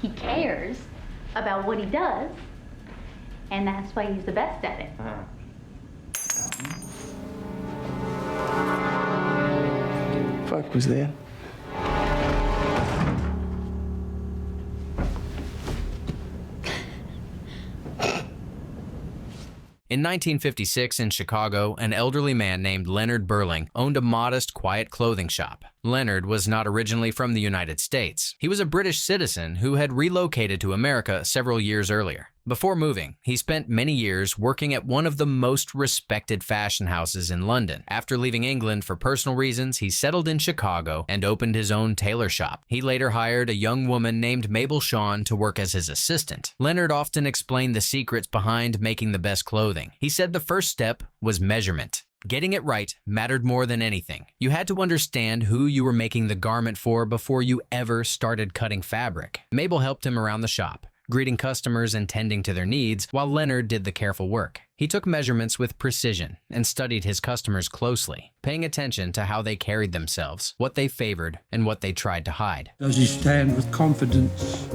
He cares about what he does, and that's why he's the best at it. Fuck was that? In 1956 in Chicago, an elderly man named Leonard Burling owned a modest, quiet clothing shop. Leonard was not originally from the United States. He was a British citizen who had relocated to America several years earlier. Before moving, he spent many years working at one of the most respected fashion houses in London. After leaving England for personal reasons, he settled in Chicago and opened his own tailor shop. He later hired a young woman named Mabel Shawn to work as his assistant. Leonard often explained the secrets behind making the best clothing. He said the first step was measurement. Getting it right mattered more than anything. You had to understand who you were making the garment for before you ever started cutting fabric. Mabel helped him around the shop, greeting customers and tending to their needs, while Leonard did the careful work. He took measurements with precision and studied his customers closely, paying attention to how they carried themselves, what they favored, and what they tried to hide. Does he stand with confidence?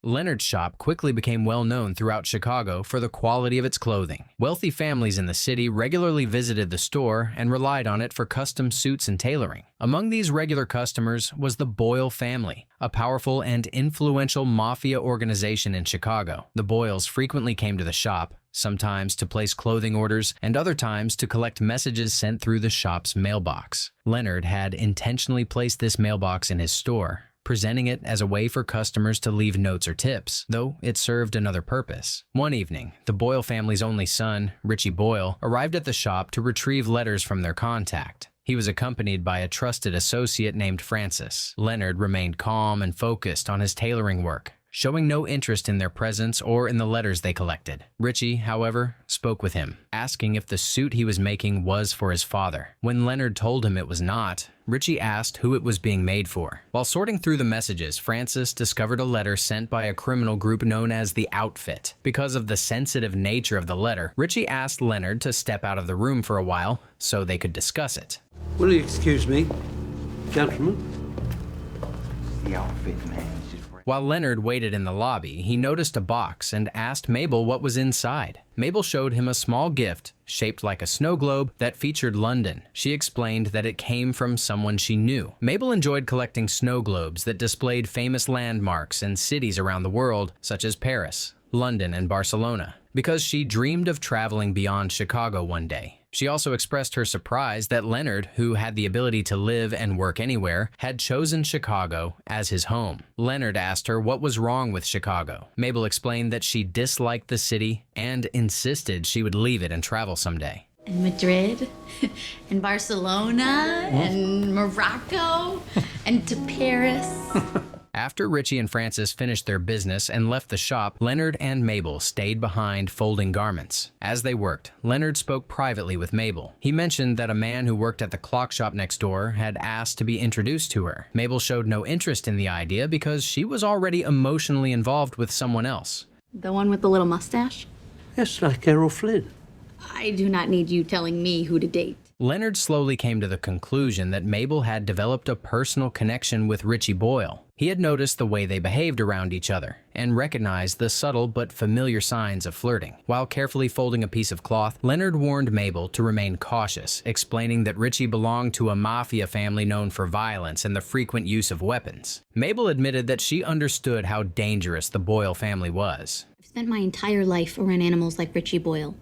Leonard's shop quickly became well known throughout Chicago for the quality of its clothing. Wealthy families in the city regularly visited the store and relied on it for custom suits and tailoring. Among these regular customers was the Boyle family, a powerful and influential mafia organization in Chicago. The Boyles frequently came to the shop, sometimes to place clothing orders and other times to collect messages sent through the shop's mailbox. Leonard had intentionally placed this mailbox in his store, presenting it as a way for customers to leave notes or tips, though it served another purpose. One evening, the Boyle family's only son, Richie Boyle, arrived at the shop to retrieve letters from their contact. He was accompanied by a trusted associate named Francis. Leonard remained calm and focused on his tailoring work, showing no interest in their presence or in the letters they collected. Richie, however, spoke with him, asking if the suit he was making was for his father. When Leonard told him it was not, Richie asked who it was being made for. While sorting through the messages, Francis discovered a letter sent by a criminal group known as the Outfit. Because of the sensitive nature of the letter, Richie asked Leonard to step out of the room for a while so they could discuss it. Will you excuse me, gentlemen? The Outfit, man. While Leonard waited in the lobby, he noticed a box and asked Mabel what was inside. Mabel showed him a small gift shaped like a snow globe that featured London. She explained that it came from someone she knew. Mabel enjoyed collecting snow globes that displayed famous landmarks and cities around the world, such as Paris, London, and Barcelona, because she dreamed of traveling beyond Chicago one day. She also expressed her surprise that Leonard, who had the ability to live and work anywhere, had chosen Chicago as his home. Leonard asked her what was wrong with Chicago. Mabel explained that she disliked the city and insisted she would leave it and travel someday. And Madrid, and Barcelona, and Morocco, and to Paris. After Richie and Francis finished their business and left the shop, Leonard and Mabel stayed behind folding garments. As they worked, Leonard spoke privately with Mabel. He mentioned that a man who worked at the clock shop next door had asked to be introduced to her. Mabel showed no interest in the idea because she was already emotionally involved with someone else. The one with the little mustache? Yes, like Errol Flynn. I do not need you telling me who to date. Leonard slowly came to the conclusion that Mabel had developed a personal connection with Richie Boyle. He had noticed the way they behaved around each other and recognized the subtle but familiar signs of flirting. While carefully folding a piece of cloth, Leonard warned Mabel to remain cautious, explaining that Richie belonged to a mafia family known for violence and the frequent use of weapons. Mabel admitted that she understood how dangerous the Boyle family was. I've spent my entire life around animals like Richie Boyle.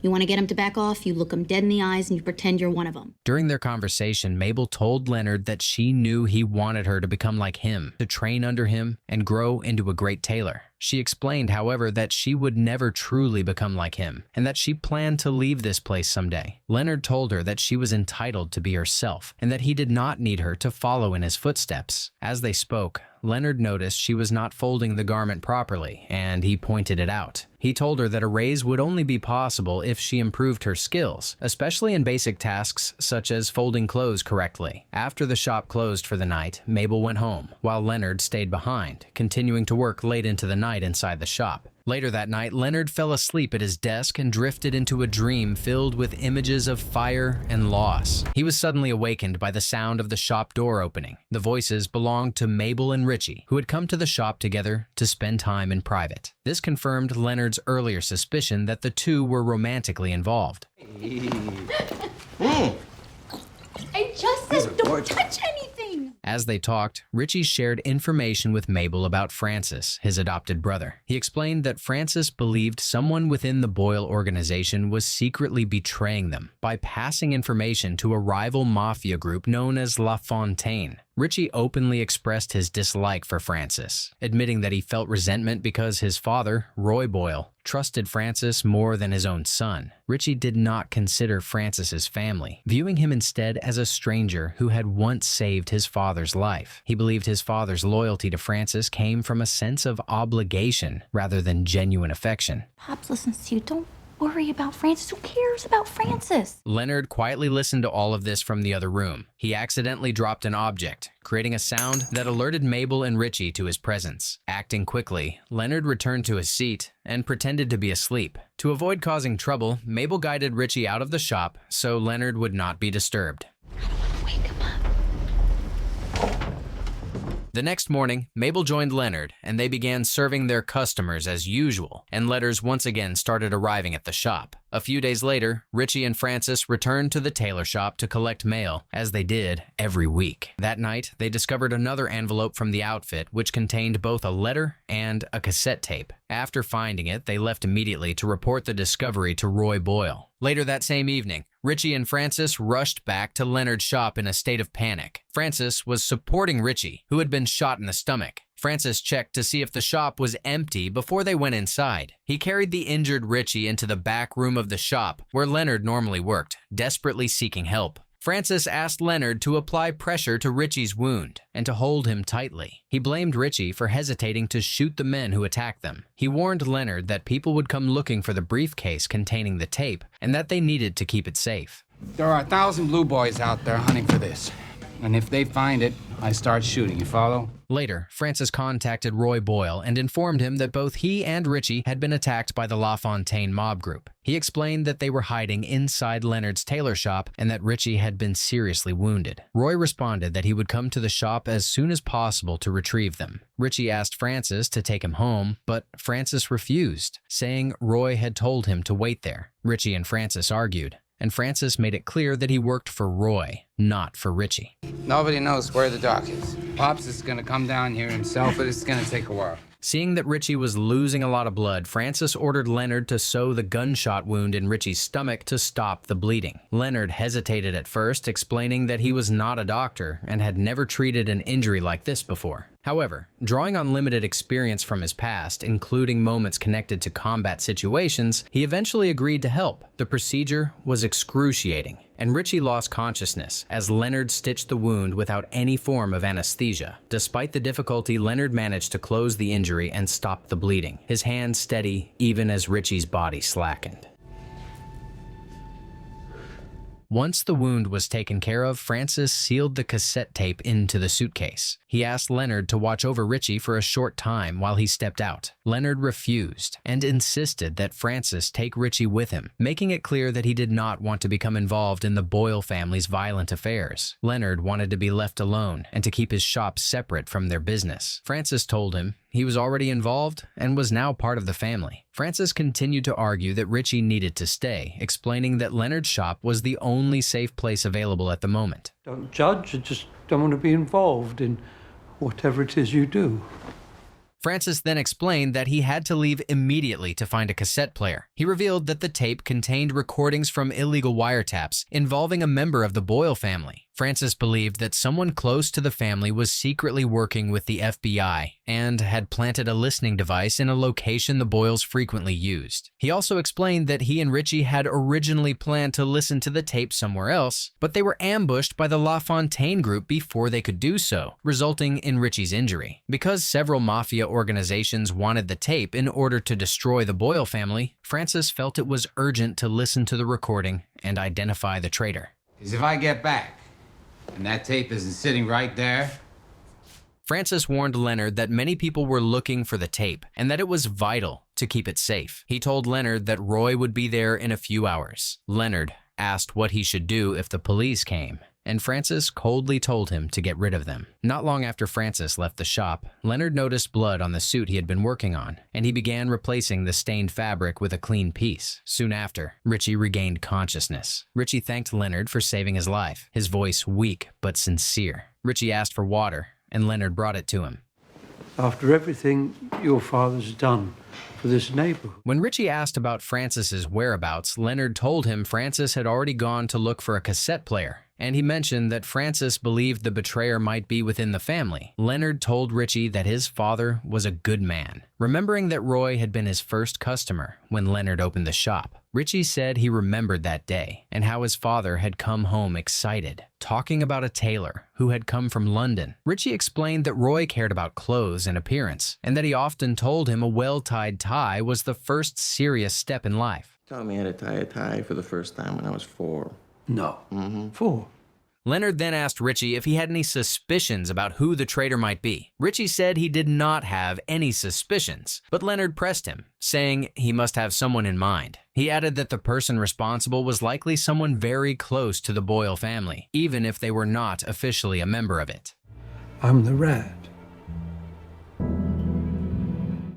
You want to get him to back off, you look him dead in the eyes and you pretend you're one of them. During their conversation, Mabel told Leonard that she knew he wanted her to become like him, to train under him and grow into a great tailor. She explained, however, that she would never truly become like him and that she planned to leave this place someday. Leonard told her that she was entitled to be herself and that he did not need her to follow in his footsteps. As they spoke, Leonard noticed she was not folding the garment properly, and he pointed it out. He told her that a raise would only be possible if she improved her skills, especially in basic tasks such as folding clothes correctly. After the shop closed for the night, Mabel went home, while Leonard stayed behind, continuing to work late into the night night inside the shop. Later that night, Leonard fell asleep at his desk and drifted into a dream filled with images of fire and loss. He was suddenly awakened by the sound of the shop door opening. The voices belonged to Mabel and Richie, who had come to the shop together to spend time in private. This confirmed Leonard's earlier suspicion that the two were romantically involved. I just said don't touch anything! As they talked, Richie shared information with Mabel about Francis, his adopted brother. He explained that Francis believed someone within the Boyle organization was secretly betraying them by passing information to a rival mafia group known as La Fontaine. Richie openly expressed his dislike for Francis, admitting that he felt resentment because his father, Roy Boyle, trusted Francis more than his own son. Richie did not consider Francis's family, viewing him instead as a stranger who had once saved his father's life. He believed his father's loyalty to Francis came from a sense of obligation rather than genuine affection. Pops listens to you. Don't worry about Francis. Who cares about Francis? Leonard quietly listened to all of this from the other room. He accidentally dropped an object, creating a sound that alerted Mabel and Richie to his presence. Acting quickly, Leonard returned to his seat and pretended to be asleep. To avoid causing trouble, Mabel guided Richie out of the shop so Leonard would not be disturbed. Wake him up. The next morning, Mabel joined Leonard, and they began serving their customers as usual, and letters once again started arriving at the shop. A few days later, Richie and Francis returned to the tailor shop to collect mail, as they did every week. That night, they discovered another envelope from the outfit, which contained both a letter and a cassette tape. After finding it, they left immediately to report the discovery to Roy Boyle. Later that same evening, Richie and Francis rushed back to Leonard's shop in a state of panic. Francis was supporting Richie, who had been shot in the stomach. Francis checked to see if the shop was empty before they went inside. He carried the injured Richie into the back room of the shop, where Leonard normally worked, desperately seeking help. Francis asked Leonard to apply pressure to Richie's wound and to hold him tightly. He blamed Richie for hesitating to shoot the men who attacked them. He warned Leonard that people would come looking for the briefcase containing the tape and that they needed to keep it safe. There are 1,000 blue boys out there hunting for this. And if they find it, I start shooting, you follow? Later, Francis contacted Roy Boyle and informed him that both he and Richie had been attacked by the La Fontaine mob group. He explained that they were hiding inside Leonard's tailor shop and that Richie had been seriously wounded. Roy responded that he would come to the shop as soon as possible to retrieve them. Richie asked Francis to take him home, but Francis refused, saying Roy had told him to wait there. Richie and Francis argued, and Francis made it clear that he worked for Roy, not for Richie. Nobody knows where the dock is. Pops is gonna come down here himself, but it's gonna take a while. Seeing that Richie was losing a lot of blood, Francis ordered Leonard to sew the gunshot wound in Richie's stomach to stop the bleeding. Leonard hesitated at first, explaining that he was not a doctor and had never treated an injury like this before. However, drawing on limited experience from his past, including moments connected to combat situations, he eventually agreed to help. The procedure was excruciating, and Richie lost consciousness as Leonard stitched the wound without any form of anesthesia. Despite the difficulty, Leonard managed to close the injury and stop the bleeding, his hands steady even as Richie's body slackened. Once the wound was taken care of, Francis sealed the cassette tape into the suitcase. He asked Leonard to watch over Richie for a short time while he stepped out. Leonard refused and insisted that Francis take Richie with him, making it clear that he did not want to become involved in the Boyle family's violent affairs. Leonard wanted to be left alone and to keep his shop separate from their business. Francis told him he was already involved and was now part of the family. Francis continued to argue that Richie needed to stay, explaining that Leonard's shop was the only safe place available at the moment. Don't judge, I just don't want to be involved in whatever it is you do. Francis then explained that he had to leave immediately to find a cassette player. He revealed that the tape contained recordings from illegal wiretaps involving a member of the Boyle family. Francis believed that someone close to the family was secretly working with the FBI and had planted a listening device in a location the Boyles frequently used. He also explained that he and Richie had originally planned to listen to the tape somewhere else, but they were ambushed by the La Fontaine group before they could do so, resulting in Richie's injury. Because several mafia organizations wanted the tape in order to destroy the Boyle family, Francis felt it was urgent to listen to the recording and identify the traitor. Because if I get back, and that tape isn't sitting right there, Francis warned Leonard that many people were looking for the tape and that it was vital to keep it safe. He told Leonard that Roy would be there in a few hours. Leonard asked what he should do if the police came, and Francis coldly told him to get rid of them. Not long after Francis left the shop, Leonard noticed blood on the suit he had been working on, and he began replacing the stained fabric with a clean piece. Soon after, Richie regained consciousness. Richie thanked Leonard for saving his life, his voice weak but sincere. Richie asked for water, and Leonard brought it to him. After everything your father's done for this neighborhood. When Richie asked about Francis's whereabouts, Leonard told him Francis had already gone to look for a cassette player, and he mentioned that Francis believed the betrayer might be within the family. Leonard told Richie that his father was a good man. Remembering that Roy had been his first customer when Leonard opened the shop, Richie said he remembered that day and how his father had come home excited, talking about a tailor who had come from London. Richie explained that Roy cared about clothes and appearance, and that he often told him a well-tied tie was the first serious step in life. Taught me how to tie a tie for the first time when I was 4. No. 4. Leonard then asked Richie if he had any suspicions about who the traitor might be. Richie said he did not have any suspicions, but Leonard pressed him, saying he must have someone in mind. He added that the person responsible was likely someone very close to the Boyle family, even if they were not officially a member of it. I'm the rat.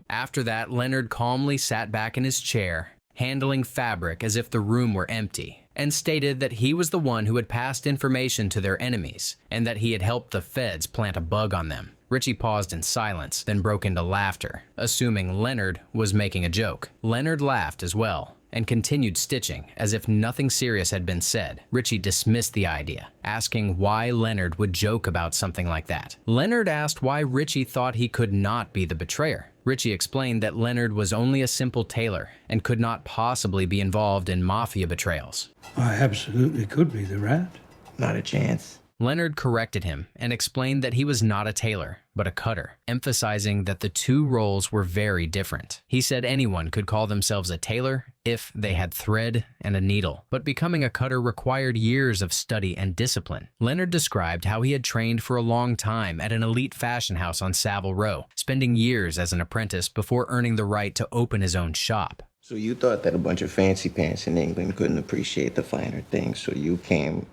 After that, Leonard calmly sat back in his chair, handling fabric as if the room were empty, and stated that he was the one who had passed information to their enemies, and that he had helped the feds plant a bug on them. Richie paused in silence, then broke into laughter, assuming Leonard was making a joke. Leonard laughed as well, and continued stitching as if nothing serious had been said. Richie dismissed the idea, asking why Leonard would joke about something like that. Leonard asked why Richie thought he could not be the betrayer. Richie explained that Leonard was only a simple tailor and could not possibly be involved in Mafia betrayals. I absolutely could be the rat. Not a chance. Leonard corrected him and explained that he was not a tailor, but a cutter, emphasizing that the two roles were very different. He said anyone could call themselves a tailor if they had thread and a needle, but becoming a cutter required years of study and discipline. Leonard described how he had trained for a long time at an elite fashion house on Savile Row, spending years as an apprentice before earning the right to open his own shop. So you thought that a bunch of fancy pants in England couldn't appreciate the finer things, so you came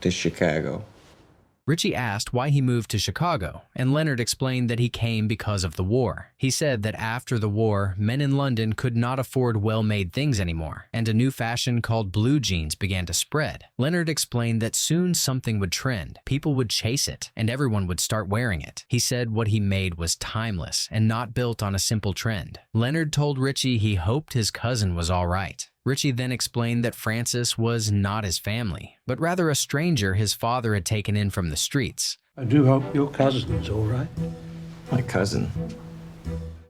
to Chicago. Richie asked why he moved to Chicago, and Leonard explained that he came because of the war. He said that after the war, men in London could not afford well-made things anymore, and a new fashion called blue jeans began to spread. Leonard explained that soon something would trend, people would chase it, and everyone would start wearing it. He said what he made was timeless and not built on a simple trend. Leonard told Richie he hoped his cousin was all right. Richie then explained that Francis was not his family, but rather a stranger his father had taken in from the streets. I do hope your cousin's all right. My cousin.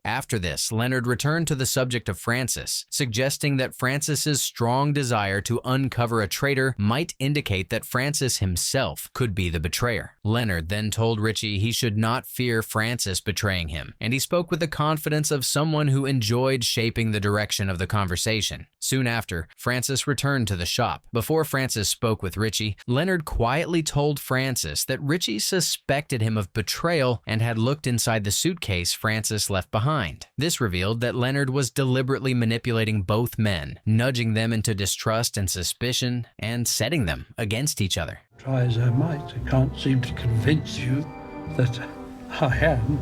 After this, Leonard returned to the subject of Francis, suggesting that Francis's strong desire to uncover a traitor might indicate that Francis himself could be the betrayer. Leonard then told Richie he should not fear Francis betraying him, and he spoke with the confidence of someone who enjoyed shaping the direction of the conversation. Soon after, Francis returned to the shop. Before Francis spoke with Richie, Leonard quietly told Francis that Richie suspected him of betrayal and had looked inside the suitcase Francis left behind. This revealed that Leonard was deliberately manipulating both men, nudging them into distrust and suspicion, and setting them against each other. Try as I might, I can't seem to convince you that I am.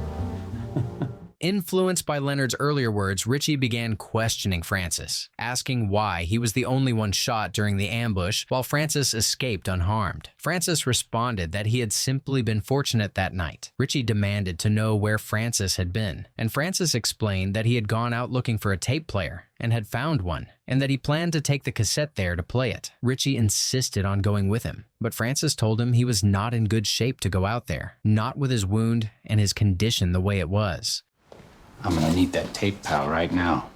Influenced by Leonard's earlier words, Richie began questioning Francis, asking why he was the only one shot during the ambush while Francis escaped unharmed. Francis responded that he had simply been fortunate that night. Richie demanded to know where Francis had been, and Francis explained that he had gone out looking for a tape player and had found one, and that he planned to take the cassette there to play it. Richie insisted on going with him, but Francis told him he was not in good shape to go out there, not with his wound and his condition the way it was. I'm gonna need that tape, pal, right now.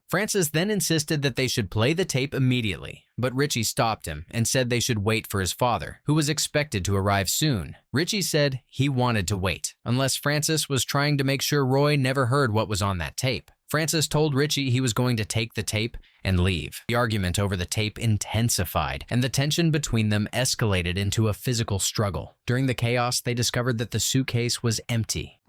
Francis then insisted that they should play the tape immediately, but Richie stopped him and said they should wait for his father, who was expected to arrive soon. Richie said he wanted to wait, unless Francis was trying to make sure Roy never heard what was on that tape. Francis told Richie he was going to take the tape and leave. The argument over the tape intensified, and the tension between them escalated into a physical struggle. During the chaos, they discovered that the suitcase was empty.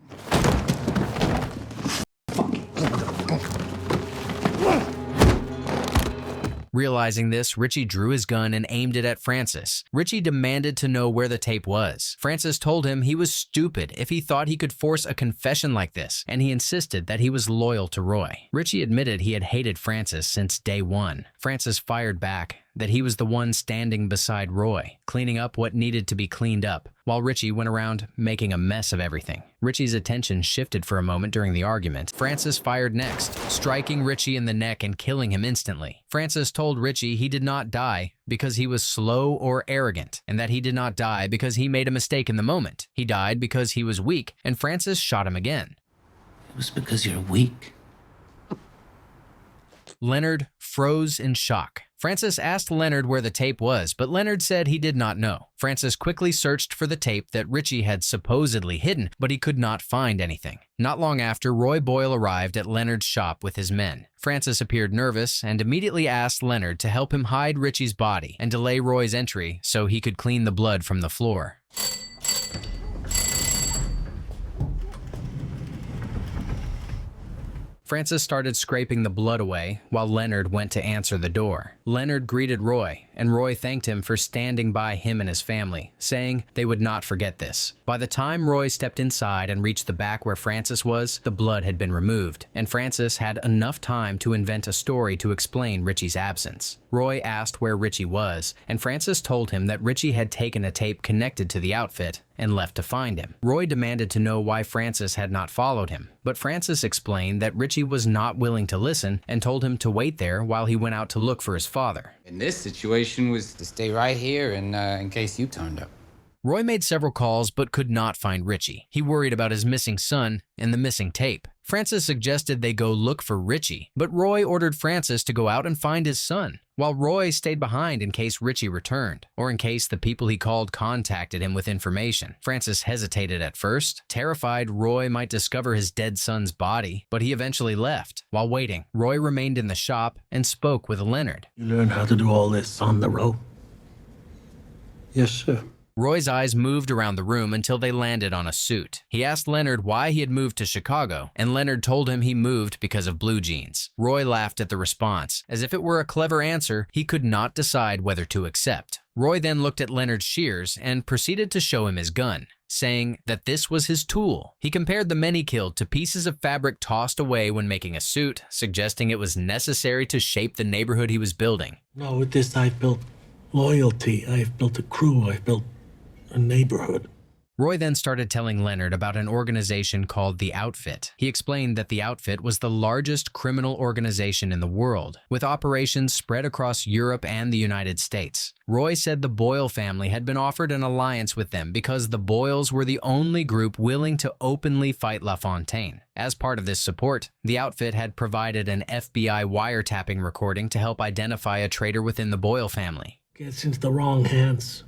Realizing this, Richie drew his gun and aimed it at Francis. Richie demanded to know where the tape was. Francis told him he was stupid if he thought he could force a confession like this, and he insisted that he was loyal to Roy. Richie admitted he had hated Francis since day one. Francis fired back that he was the one standing beside Roy, cleaning up what needed to be cleaned up, while Richie went around making a mess of everything. Richie's attention shifted for a moment during the argument. Francis fired next, striking Richie in the neck and killing him instantly. Francis told Richie he did not die because he was slow or arrogant, and that he did not die because he made a mistake in the moment. He died because he was weak, and Francis shot him again. It was because you're weak. Leonard froze in shock. Francis asked Leonard where the tape was, but Leonard said he did not know. Francis quickly searched for the tape that Richie had supposedly hidden, but he could not find anything. Not long after, Roy Boyle arrived at Leonard's shop with his men. Francis appeared nervous and immediately asked Leonard to help him hide Richie's body and delay Roy's entry so he could clean the blood from the floor. Francis started scraping the blood away while Leonard went to answer the door. Leonard greeted Roy, and Roy thanked him for standing by him and his family, saying they would not forget this. By the time Roy stepped inside and reached the back where Francis was, the blood had been removed, and Francis had enough time to invent a story to explain Richie's absence. Roy asked where Richie was, and Francis told him that Richie had taken a tape connected to the outfit and left to find him. Roy demanded to know why Francis had not followed him, but Francis explained that Richie was not willing to listen and told him to wait there while he went out to look for his father. In this situation was to stay right here in case you turned up. Roy made several calls but could not find Richie. He worried about his missing son and the missing tape. Francis suggested they go look for Richie, but Roy ordered Francis to go out and find his son, while Roy stayed behind in case Richie returned, or in case the people he called contacted him with information. Francis hesitated at first, terrified Roy might discover his dead son's body, but he eventually left. While waiting, Roy remained in the shop and spoke with Leonard. You learned how to do all this on the road? Yes, sir. Roy's eyes moved around the room until they landed on a suit. He asked Leonard why he had moved to Chicago, and Leonard told him he moved because of blue jeans. Roy laughed at the response. As if it were a clever answer, he could not decide whether to accept. Roy then looked at Leonard's shears and proceeded to show him his gun, saying that this was his tool. He compared the men he killed to pieces of fabric tossed away when making a suit, suggesting it was necessary to shape the neighborhood he was building. No, with this I've built loyalty. I've built a crew. I've built a neighborhood. Roy then started telling Leonard about an organization called The Outfit. He explained that The Outfit was the largest criminal organization in the world, with operations spread across Europe and the United States. Roy said the Boyle family had been offered an alliance with them because the Boyles were the only group willing to openly fight LaFontaine. As part of this support, The Outfit had provided an FBI wiretapping recording to help identify a traitor within the Boyle family. Gets into the wrong hands,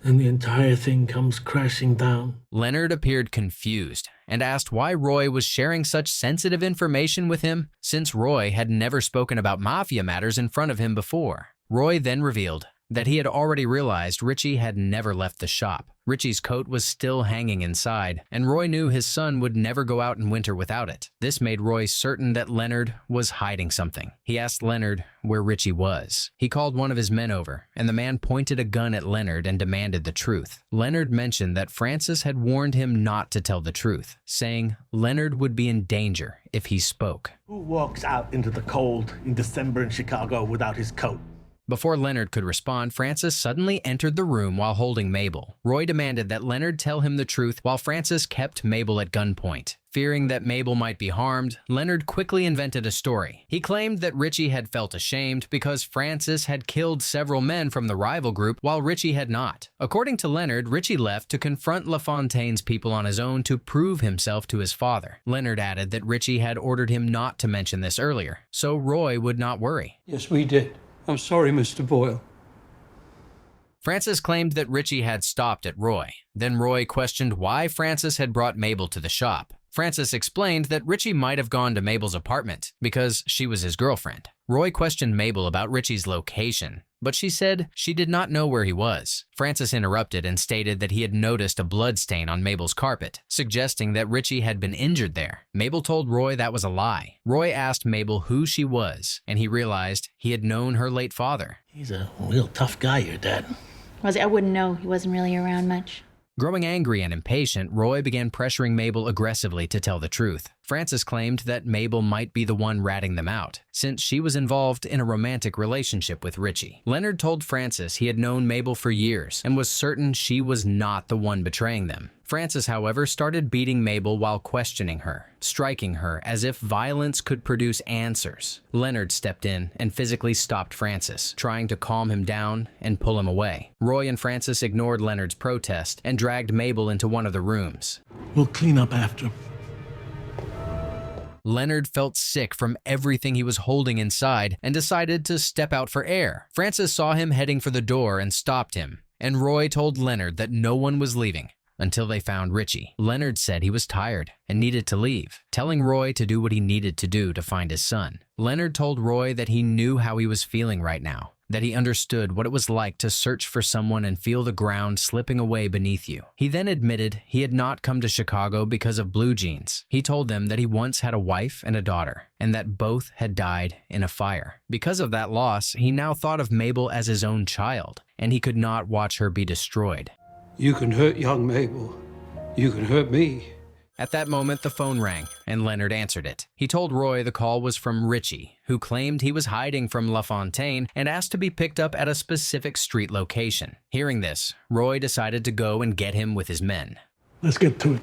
and the entire thing comes crashing down. Leonard appeared confused and asked why Roy was sharing such sensitive information with him, since Roy had never spoken about Mafia matters in front of him before. Roy then revealed that he had already realized Richie had never left the shop. Richie's coat was still hanging inside, and Roy knew his son would never go out in winter without it. This made Roy certain that Leonard was hiding something. He asked Leonard where Richie was. He called one of his men over, and the man pointed a gun at Leonard and demanded the truth. Leonard mentioned that Francis had warned him not to tell the truth, saying Leonard would be in danger if he spoke. Who walks out into the cold in December in Chicago without his coat? Before Leonard could respond, Francis suddenly entered the room while holding Mabel. Roy demanded that Leonard tell him the truth while Francis kept Mabel at gunpoint. Fearing that Mabel might be harmed, Leonard quickly invented a story. He claimed that Richie had felt ashamed because Francis had killed several men from the rival group while Richie had not. According to Leonard, Richie left to confront LaFontaine's people on his own to prove himself to his father. Leonard added that Richie had ordered him not to mention this earlier, so Roy would not worry. Yes, we did. I'm sorry, Mr. Boyle. Francis claimed that Richie had stopped at Roy. Then Roy questioned why Francis had brought Mabel to the shop. Francis explained that Richie might have gone to Mabel's apartment because she was his girlfriend. Roy questioned Mabel about Richie's location, but she said she did not know where he was. Francis interrupted and stated that he had noticed a blood stain on Mabel's carpet, suggesting that Richie had been injured there. Mabel told Roy that was a lie. Roy asked Mabel who she was, and he realized he had known her late father. He's a real tough guy, your dad. I wouldn't know. He wasn't really around much. Growing angry and impatient, Roy began pressuring Mabel aggressively to tell the truth. Francis claimed that Mabel might be the one ratting them out, since she was involved in a romantic relationship with Richie. Leonard told Francis he had known Mabel for years and was certain she was not the one betraying them. Francis, however, started beating Mabel while questioning her, striking her as if violence could produce answers. Leonard stepped in and physically stopped Francis, trying to calm him down and pull him away. Roy and Francis ignored Leonard's protest and dragged Mabel into one of the rooms. We'll clean up after. Leonard felt sick from everything he was holding inside and decided to step out for air. Francis saw him heading for the door and stopped him, and Roy told Leonard that no one was leaving until they found Richie. Leonard said he was tired and needed to leave, telling Roy to do what he needed to do to find his son. Leonard told Roy that he knew how he was feeling right now, that he understood what it was like to search for someone and feel the ground slipping away beneath you. He then admitted he had not come to Chicago because of blue jeans. He told them that he once had a wife and a daughter, and that both had died in a fire. Because of that loss, he now thought of Mabel as his own child, and he could not watch her be destroyed. You can hurt young Mabel. You can hurt me. At that moment, the phone rang, and Leonard answered it. He told Roy the call was from Richie, who claimed he was hiding from LaFontaine and asked to be picked up at a specific street location. Hearing this, Roy decided to go and get him with his men. Let's get to it.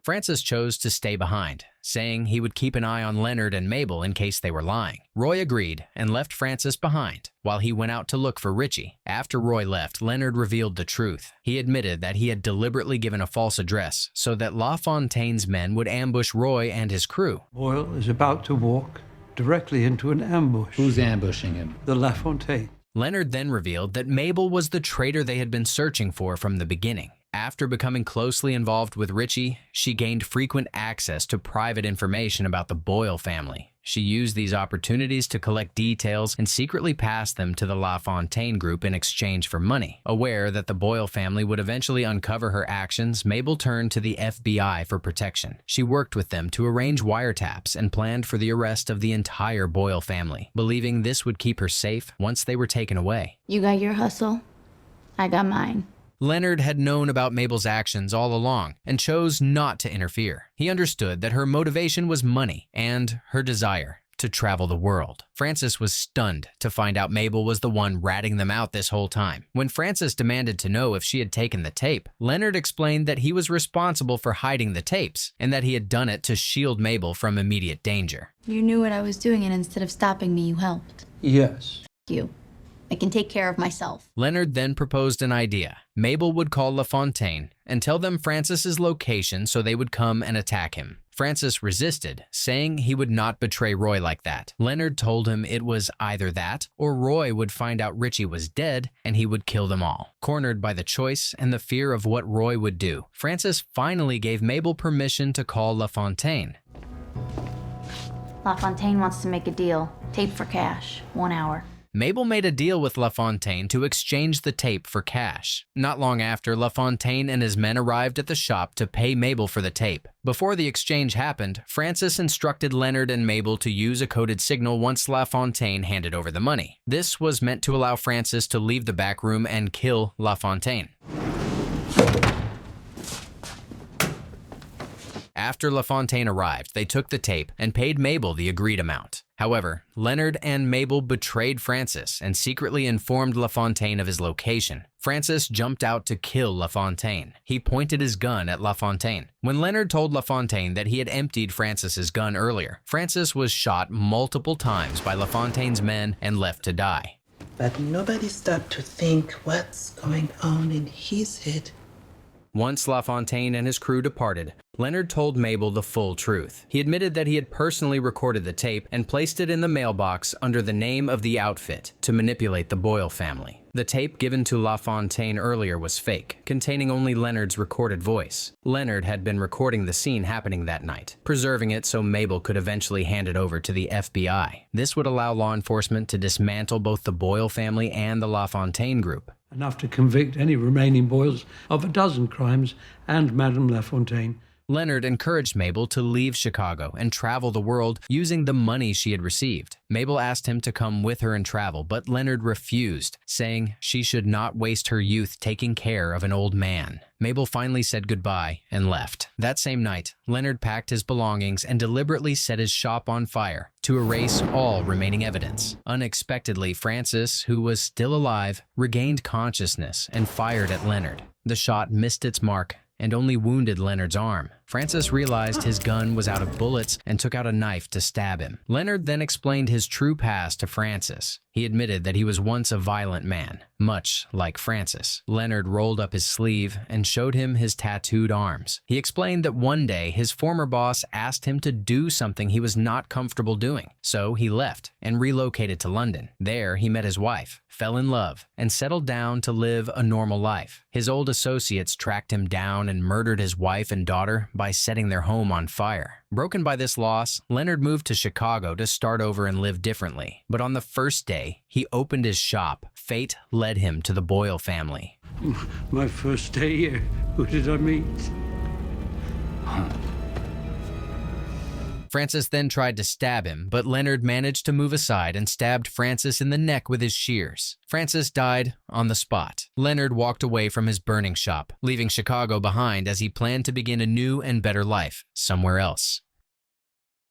Francis chose to stay behind, saying he would keep an eye on Leonard and Mabel in case they were lying. Roy agreed and left Francis behind while he went out to look for Richie. After Roy left, Leonard revealed the truth. He admitted that he had deliberately given a false address so that LaFontaine's men would ambush Roy and his crew. Boyle is about to walk directly into an ambush. Who's ambushing him? The LaFontaine. Leonard then revealed that Mabel was the traitor they had been searching for from the beginning. After becoming closely involved with Richie, she gained frequent access to private information about the Boyle family. She used these opportunities to collect details and secretly pass them to the LaFontaine group in exchange for money. Aware that the Boyle family would eventually uncover her actions, Mabel turned to the FBI for protection. She worked with them to arrange wiretaps and planned for the arrest of the entire Boyle family, believing this would keep her safe once they were taken away. You got your hustle. I got mine. Leonard had known about Mabel's actions all along and chose not to interfere. He understood that her motivation was money and her desire to travel the world. Francis was stunned to find out Mabel was the one ratting them out this whole time. When Francis demanded to know if she had taken the tape, Leonard explained that he was responsible for hiding the tapes and that he had done it to shield Mabel from immediate danger. You knew what I was doing, and instead of stopping me, you helped. Yes. You. I can take care of myself. Leonard then proposed an idea. Mabel would call LaFontaine and tell them Francis's location so they would come and attack him. Francis resisted, saying he would not betray Roy like that. Leonard told him it was either that or Roy would find out Richie was dead and he would kill them all. Cornered by the choice and the fear of what Roy would do, Francis finally gave Mabel permission to call LaFontaine. LaFontaine wants to make a deal. Tape for cash. 1 hour. Mabel made a deal with LaFontaine to exchange the tape for cash. Not long after, LaFontaine and his men arrived at the shop to pay Mabel for the tape. Before the exchange happened, Francis instructed Leonard and Mabel to use a coded signal once LaFontaine handed over the money. This was meant to allow Francis to leave the back room and kill LaFontaine. After LaFontaine arrived, they took the tape and paid Mabel the agreed amount. However, Leonard and Mabel betrayed Francis and secretly informed LaFontaine of his location. Francis jumped out to kill LaFontaine. He pointed his gun at LaFontaine. When Leonard told LaFontaine that he had emptied Francis's gun earlier, Francis was shot multiple times by LaFontaine's men and left to die. But nobody stopped to think what's going on in his head. Once LaFontaine and his crew departed, Leonard told Mabel the full truth. He admitted that he had personally recorded the tape and placed it in the mailbox under the name of the outfit to manipulate the Boyle family. The tape given to LaFontaine earlier was fake, containing only Leonard's recorded voice. Leonard had been recording the scene happening that night, preserving it so Mabel could eventually hand it over to the FBI. This would allow law enforcement to dismantle both the Boyle family and the LaFontaine group. Enough to convict any remaining Boyles of a dozen crimes and Madame LaFontaine. Leonard encouraged Mabel to leave Chicago and travel the world using the money she had received. Mabel asked him to come with her and travel, but Leonard refused, saying she should not waste her youth taking care of an old man. Mabel finally said goodbye and left. That same night, Leonard packed his belongings and deliberately set his shop on fire to erase all remaining evidence. Unexpectedly, Francis, who was still alive, regained consciousness and fired at Leonard. The shot missed its mark and only wounded Leonard's arm. Francis realized his gun was out of bullets and took out a knife to stab him. Leonard then explained his true past to Francis. He admitted that he was once a violent man, much like Francis. Leonard rolled up his sleeve and showed him his tattooed arms. He explained that one day his former boss asked him to do something he was not comfortable doing, so he left and relocated to London. There, he met his wife, fell in love, and settled down to live a normal life. His old associates tracked him down and murdered his wife and daughter by setting their home on fire. Broken by this loss, Leonard moved to Chicago to start over and live differently. But on the first day, he opened his shop. Fate led him to the Boyle family. My first day here, who did I meet? Francis then tried to stab him, but Leonard managed to move aside and stabbed Francis in the neck with his shears. Francis died on the spot. Leonard walked away from his burning shop, leaving Chicago behind as he planned to begin a new and better life somewhere else.